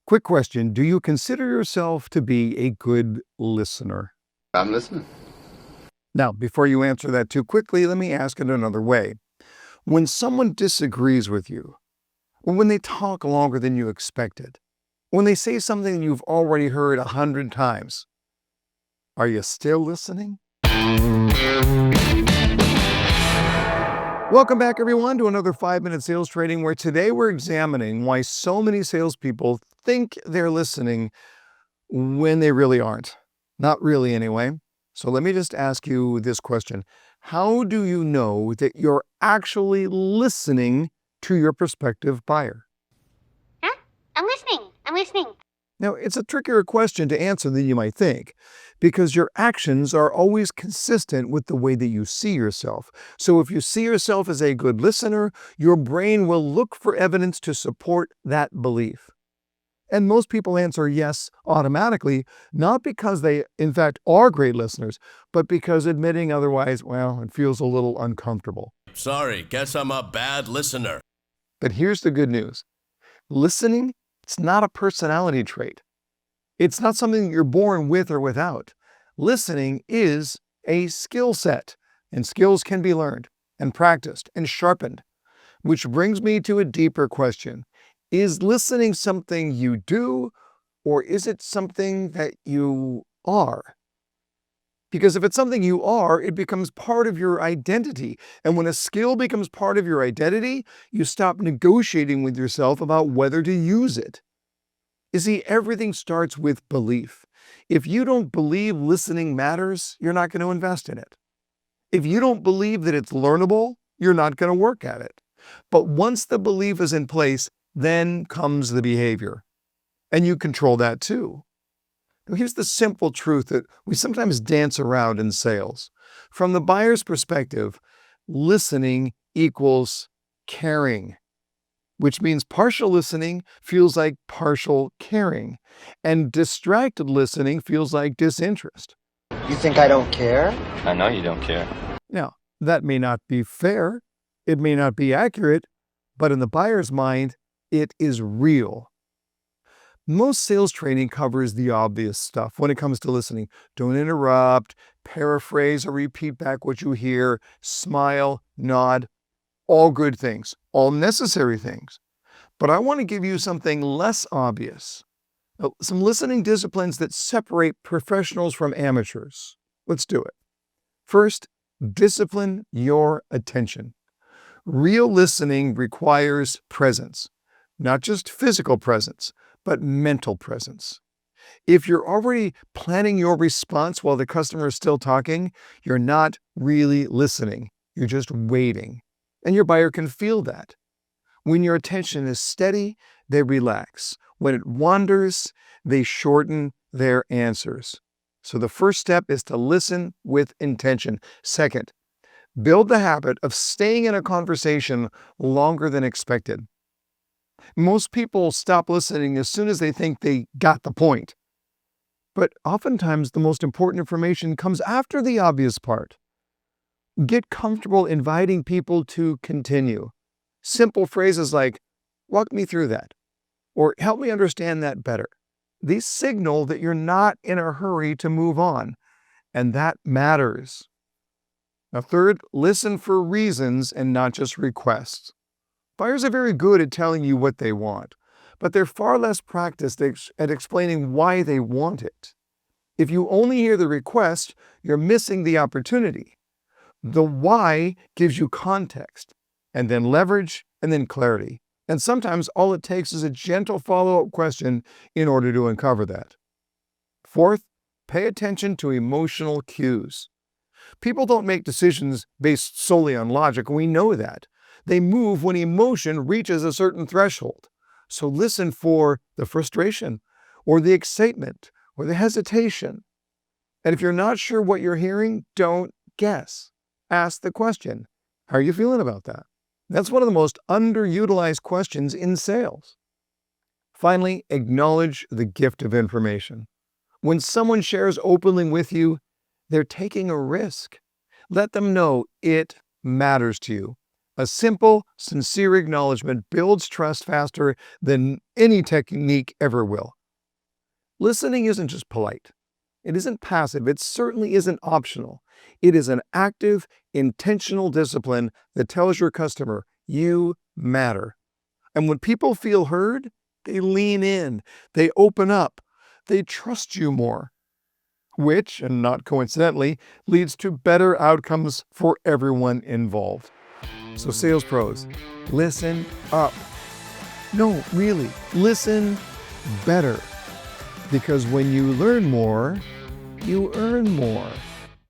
Quick question. Do you consider yourself to be a good listener? I'm listening. Now, before you answer that too quickly, let me ask it another way. When someone disagrees with you, or when they talk longer than you expected, when they say something you've already heard 100 times, are you still listening? Welcome back, everyone, to another 5-minute sales training where today we're examining why so many salespeople think they're listening when they really aren't. Not really, anyway. So let me just ask you this question. How do you know that you're actually listening to your prospective buyer? Huh? I'm listening. Now, it's a trickier question to answer than you might think, because your actions are always consistent with the way that you see yourself. So if you see yourself as a good listener, your brain will look for evidence to support that belief. And most people answer yes automatically, not because they, in fact, are great listeners, but because admitting otherwise, well, it feels a little uncomfortable. Sorry, guess I'm a bad listener. But here's the good news. Listening, it's not a personality trait. It's not something you're born with or without. Listening is a skill set, and skills can be learned and practiced and sharpened. Which brings me to a deeper question. Is listening something you do, or is it something that you are? Because if it's something you are, it becomes part of your identity. And when a skill becomes part of your identity, you stop negotiating with yourself about whether to use it. You see, everything starts with belief. If you don't believe listening matters, you're not going to invest in it. If you don't believe that it's learnable, you're not going to work at it. But once the belief is in place, then comes the behavior. And you control that too. Now, here's the simple truth that we sometimes dance around in sales. From the buyer's perspective, listening equals caring, which means partial listening feels like partial caring, and distracted listening feels like disinterest. You think I don't care? I know you don't care. Now, that may not be fair, it may not be accurate, but in the buyer's mind, it is real. Most sales training covers the obvious stuff when it comes to listening. Don't interrupt, paraphrase or repeat back what you hear, smile, nod, all good things, all necessary things. But I want to give you something less obvious, some listening disciplines that separate professionals from amateurs. Let's do it. First, discipline your attention. Real listening requires presence, not just physical presence, but mental presence. If you're already planning your response while the customer is still talking, you're not really listening. You're just waiting. And your buyer can feel that. When your attention is steady, they relax. When it wanders, they shorten their answers. So the first step is to listen with intention. Second, build the habit of staying in a conversation longer than expected. Most people stop listening as soon as they think they got the point. But oftentimes, the most important information comes after the obvious part. Get comfortable inviting people to continue. Simple phrases like, walk me through that, or help me understand that better. These signal that you're not in a hurry to move on, and that matters. Now, third, listen for reasons and not just requests. Buyers are very good at telling you what they want, but they're far less practiced at explaining why they want it. If you only hear the request, you're missing the opportunity. The why gives you context, and then leverage, and then clarity. And sometimes all it takes is a gentle follow-up question in order to uncover that. Fourth, pay attention to emotional cues. People don't make decisions based solely on logic, and we know that. They move when emotion reaches a certain threshold. So listen for the frustration, or the excitement, or the hesitation. And if you're not sure what you're hearing, don't guess. Ask the question, how are you feeling about that? That's one of the most underutilized questions in sales. Finally, acknowledge the gift of information. When someone shares openly with you, they're taking a risk. Let them know it matters to you. A simple, sincere acknowledgement builds trust faster than any technique ever will. Listening isn't just polite. It isn't passive. It certainly isn't optional. It is an active, intentional discipline that tells your customer, you matter. And when people feel heard, they lean in, they open up, they trust you more, which, and not coincidentally, leads to better outcomes for everyone involved. So sales pros, listen up. No, really, listen better. Because when you learn more, you earn more.